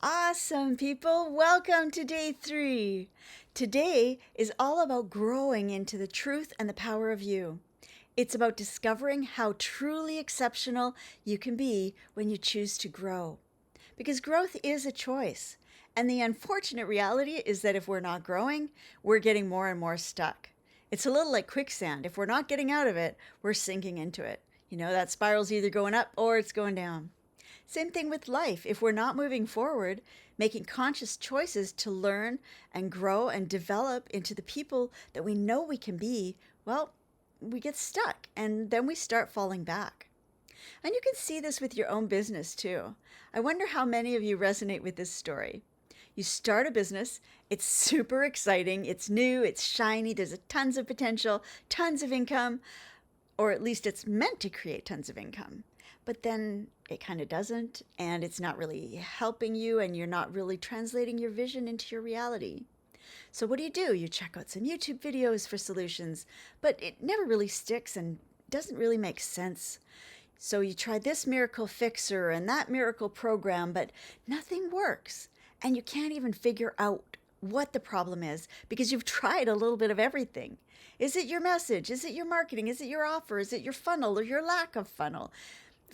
Awesome, people. Welcome to day 3. Today is all about growing into the truth and the power of you. It's about discovering how truly exceptional you can be when you choose to grow. Because growth is a choice. And the unfortunate reality is that if we're not growing, we're getting more and more stuck. It's a little like quicksand. If we're not getting out of it, we're sinking into it. That spiral's either going up or it's going down. Same thing with life. If we're not moving forward, making conscious choices to learn and grow and develop into the people that we know we can be, well, we get stuck and then we start falling back. And you can see this with your own business too. I wonder how many of you resonate with this story. You start a business, it's super exciting, it's new, it's shiny, there's tons of potential, tons of income, or at least it's meant to create tons of income. But then it kind of doesn't, and it's not really helping you, and you're not really translating your vision into your reality. So what do? You check out some YouTube videos for solutions, but it never really sticks and doesn't really make sense. So you try this miracle fixer and that miracle program, but nothing works. And you can't even figure out what the problem is because you've tried a little bit of everything. Is it your message? Is it your marketing? Is it your offer? Is it your funnel or your lack of funnel?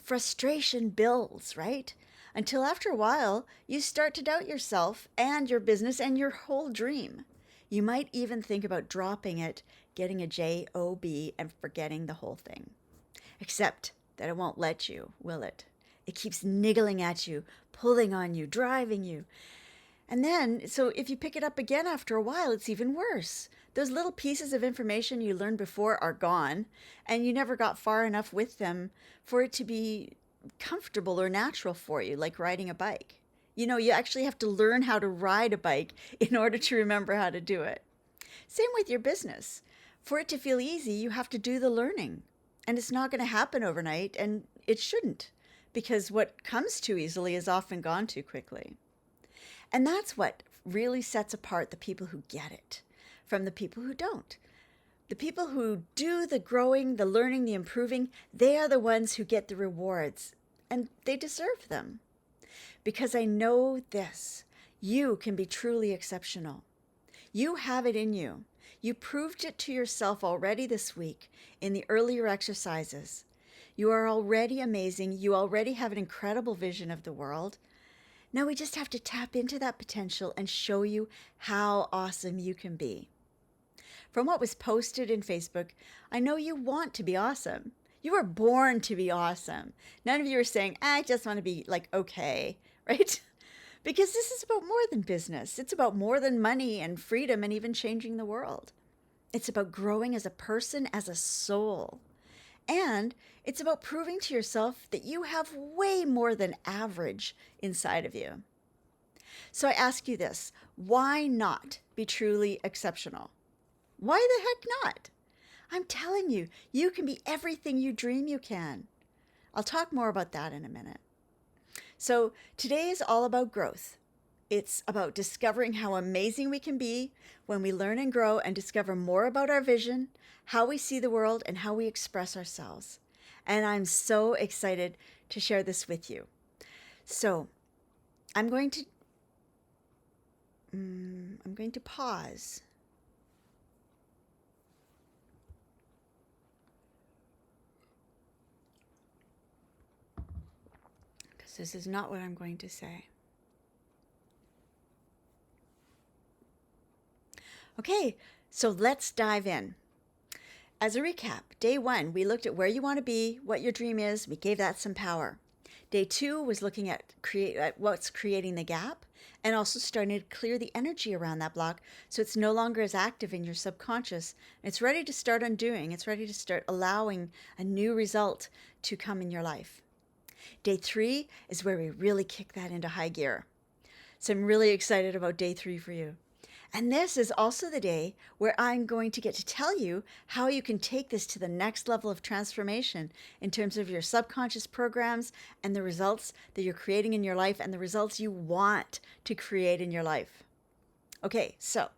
Frustration builds, right? Until after a while, you start to doubt yourself and your business and your whole dream. You might even think about dropping it, getting a job, and forgetting the whole thing. Except that it won't let you, will it? It keeps niggling at you, pulling on you, driving you. And then, so if you pick it up again after a while, it's even worse. Those little pieces of information you learned before are gone, and you never got far enough with them for it to be comfortable or natural for you, like riding a bike. You actually have to learn how to ride a bike in order to remember how to do it. Same with your business. For it to feel easy, you have to do the learning. And it's not going to happen overnight, and it shouldn't, because what comes too easily is often gone too quickly. And that's what really sets apart the people who get it from the people who don't. The people who do the growing, the learning, the improving, they are the ones who get the rewards, and they deserve them. Because I know this, you can be truly exceptional. You have it in you. You proved it to yourself already this week in the earlier exercises. You are already amazing. You already have an incredible vision of the world. Now we just have to tap into that potential and show you how awesome you can be. From what was posted in Facebook, I know you want to be awesome. You were born to be awesome. None of you are saying, I just want to be like, okay, right? Because this is about more than business. It's about more than money and freedom and even changing the world. It's about growing as a person, as a soul. And it's about proving to yourself that you have way more than average inside of you. So I ask you this, why not be truly exceptional? Why the heck not? I'm telling you, you can be everything you dream you can. I'll talk more about that in a minute. So today is all about growth. It's about discovering how amazing we can be when we learn and grow and discover more about our vision, how we see the world, and how we express ourselves. And I'm so excited to share this with you. So I'm going to pause. Because this is not what I'm going to say. Okay, so let's dive in. As a recap, day 1, we looked at where you want to be, what your dream is. We gave that some power. Day 2 was looking at what's creating the gap and also starting to clear the energy around that block so it's no longer as active in your subconscious. It's ready to start undoing. It's ready to start allowing a new result to come in your life. Day 3 is where we really kick that into high gear. So I'm really excited about day 3 for you. And this is also the day where I'm going to get to tell you how you can take this to the next level of transformation in terms of your subconscious programs and the results that you're creating in your life and the results you want to create in your life. Okay, so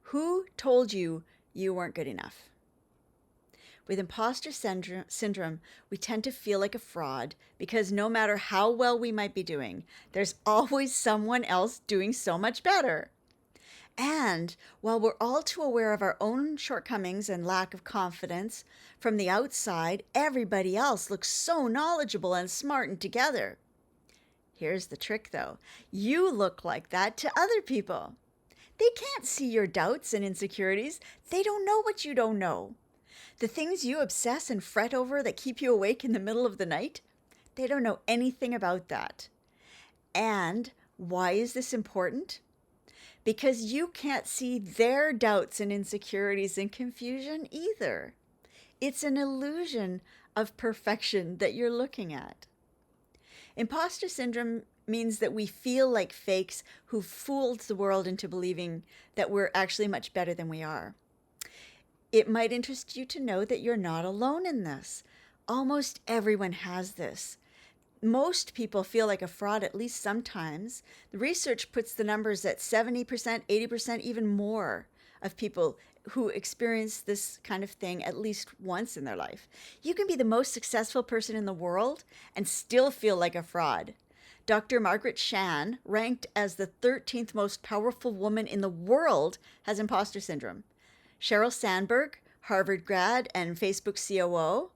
who told you you weren't good enough? With imposter syndrome, we tend to feel like a fraud because no matter how well we might be doing, there's always someone else doing so much better. And while we're all too aware of our own shortcomings and lack of confidence, from the outside, everybody else looks so knowledgeable and smart and together. Here's the trick though. You look like that to other people. They can't see your doubts and insecurities. They don't know what you don't know. The things you obsess and fret over that keep you awake in the middle of the night, they don't know anything about that. And why is this important? Because you can't see their doubts and insecurities and confusion either. It's an illusion of perfection that you're looking at. Imposter syndrome means that we feel like fakes who fooled the world into believing that we're actually much better than we are. It might interest you to know that you're not alone in this. Almost everyone has this. Most people feel like a fraud at least sometimes. The research puts the numbers at 70%, 80%, even more of people who experience this kind of thing at least once in their life. You can be the most successful person in the world and still feel like a fraud. Dr. Margaret Chan, ranked as the 13th most powerful woman in the world, has imposter syndrome. Sheryl Sandberg, Harvard grad and Facebook COO.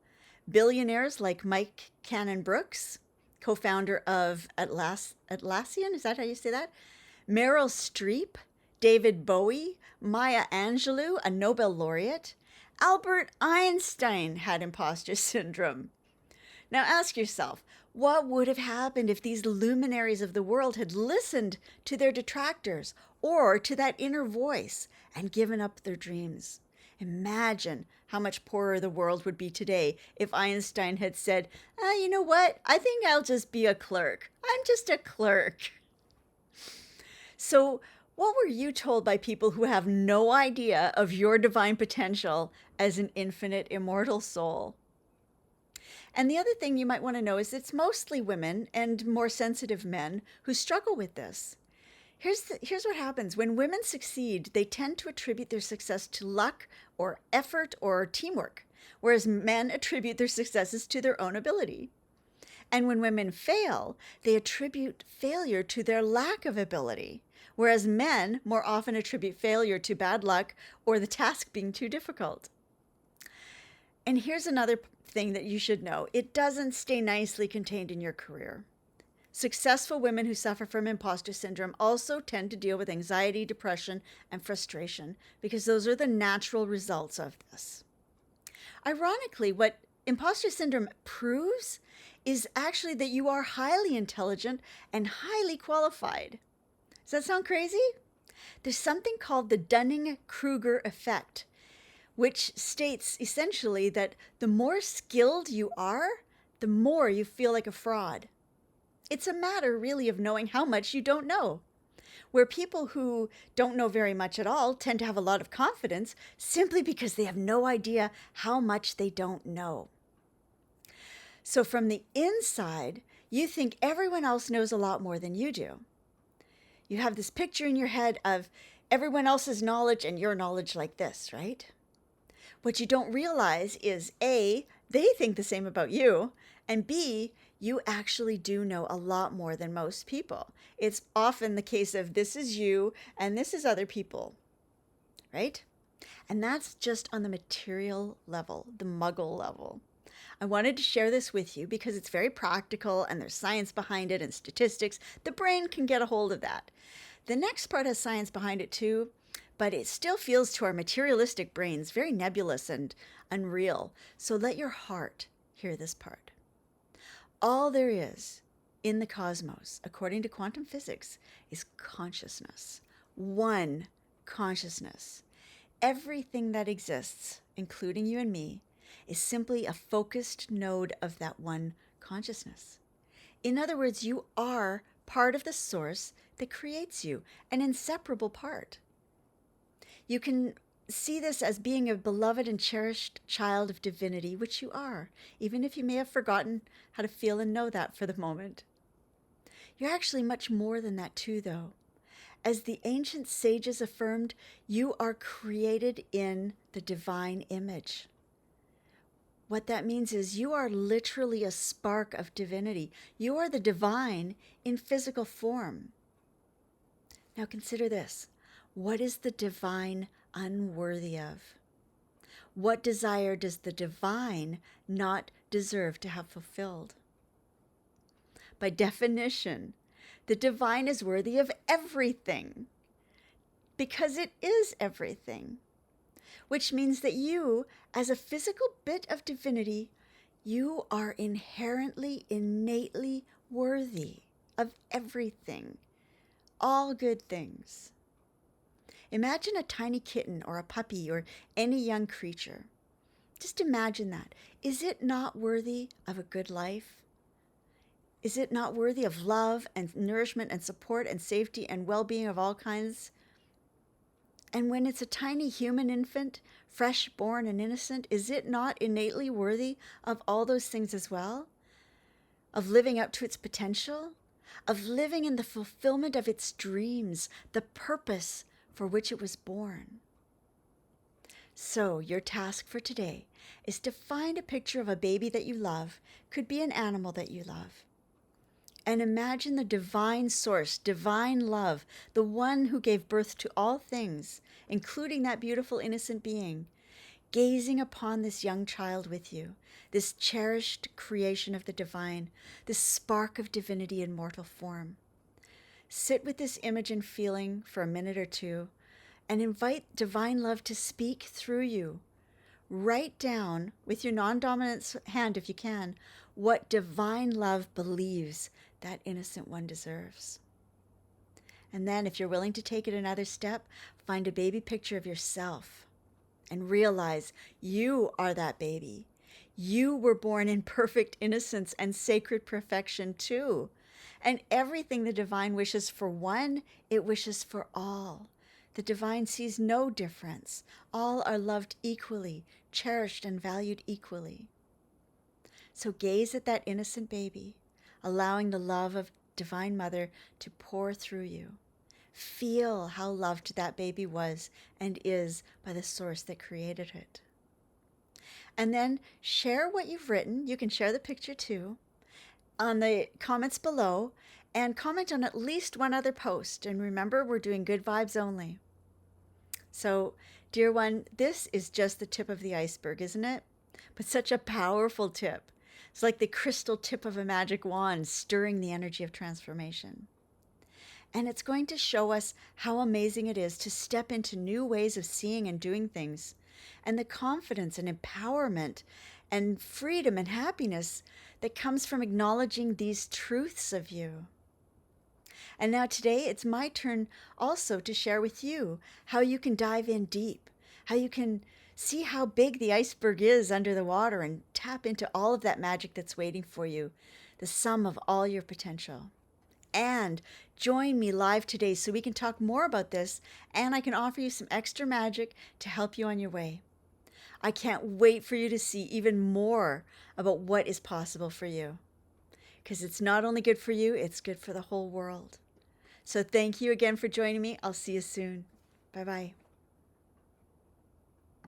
Billionaires like Mike Cannon-Brookes, co-founder of Atlassian, is that how you say that? Meryl Streep, David Bowie, Maya Angelou, a Nobel laureate. Albert Einstein had imposter syndrome. Now ask yourself, what would have happened if these luminaries of the world had listened to their detractors or to that inner voice and given up their dreams? Imagine how much poorer the world would be today if Einstein had said, you know what? I think I'll just be a clerk. I'm just a clerk. So what were you told by people who have no idea of your divine potential as an infinite, immortal soul? And the other thing you might want to know is it's mostly women and more sensitive men who struggle with this. Here's what happens. When women succeed, they tend to attribute their success to luck or effort or teamwork, whereas men attribute their successes to their own ability. And when women fail, they attribute failure to their lack of ability, whereas men more often attribute failure to bad luck or the task being too difficult. And here's another thing that you should know. It doesn't stay nicely contained in your career. Successful women who suffer from imposter syndrome also tend to deal with anxiety, depression, and frustration because those are the natural results of this. Ironically, what imposter syndrome proves is actually that you are highly intelligent and highly qualified. Does that sound crazy? There's something called the Dunning-Kruger effect, which states essentially that the more skilled you are, the more you feel like a fraud. It's a matter really of knowing how much you don't know. Where people who don't know very much at all tend to have a lot of confidence simply because they have no idea how much they don't know. So from the inside, you think everyone else knows a lot more than you do. You have this picture in your head of everyone else's knowledge and your knowledge like this, right? What you don't realize is A, they think the same about you, and B, you actually do know a lot more than most people. It's often the case of this is you and this is other people, right? And that's just on the material level, the muggle level. I wanted to share this with you because it's very practical and there's science behind it and statistics. The brain can get a hold of that. The next part has science behind it too, but it still feels to our materialistic brains very nebulous and unreal. So let your heart hear this part. All there is in the cosmos, according to quantum physics, is consciousness. One consciousness. Everything that exists, including you and me, is simply a focused node of that one consciousness. In other words, you are part of the source that creates you, an inseparable part. You can see this as being a beloved and cherished child of divinity, which you are, even if you may have forgotten how to feel and know that for the moment. You're actually much more than that too, though. As the ancient sages affirmed, you are created in the divine image. What that means is you are literally a spark of divinity. You are the divine in physical form. Now consider this. What is the divine unworthy of? What desire does the divine not deserve to have fulfilled? By definition, the divine is worthy of everything because it is everything, which means that you, as a physical bit of divinity, you are inherently, innately worthy of everything, all good things. Imagine a tiny kitten or a puppy or any young creature. Just imagine that. Is it not worthy of a good life? Is it not worthy of love and nourishment and support and safety and well-being of all kinds? And when it's a tiny human infant, fresh born and innocent, is it not innately worthy of all those things as well? Of living up to its potential? Of living in the fulfillment of its dreams, the purpose for which it was born? So your task for today is to find a picture of a baby that you love, could be an animal that you love, and imagine the divine source, divine love, the one who gave birth to all things, including that beautiful innocent being, gazing upon this young child with you, this cherished creation of the divine, this spark of divinity in mortal form. Sit with this image and feeling for a minute or two and invite divine love to speak through you. Write down with your non-dominant hand, if you can, what divine love believes that innocent one deserves. And then, if you're willing to take it another step, find a baby picture of yourself and realize you are that baby. You were born in perfect innocence and sacred perfection too. And everything the divine wishes for one, it wishes for all. The divine sees no difference. All are loved equally, cherished and valued equally. So gaze at that innocent baby, allowing the love of Divine Mother to pour through you. Feel how loved that baby was and is by the source that created it. And then share what you've written. You can share the picture too on the comments below, and comment on at least one other post. And remember, we're doing good vibes only. So, dear one, this is just the tip of the iceberg, isn't it? But such a powerful tip. It's like the crystal tip of a magic wand stirring the energy of transformation. And it's going to show us how amazing it is to step into new ways of seeing and doing things, and the confidence and empowerment and freedom and happiness that comes from acknowledging these truths of you. And now today, it's my turn also to share with you how you can dive in deep, how you can see how big the iceberg is under the water and tap into all of that magic that's waiting for you, the sum of all your potential. And join me live today so we can talk more about this, and I can offer you some extra magic to help you on your way. I can't wait for you to see even more about what is possible for you, because it's not only good for you, it's good for the whole world. So thank you again for joining me. I'll see you soon. Bye-bye.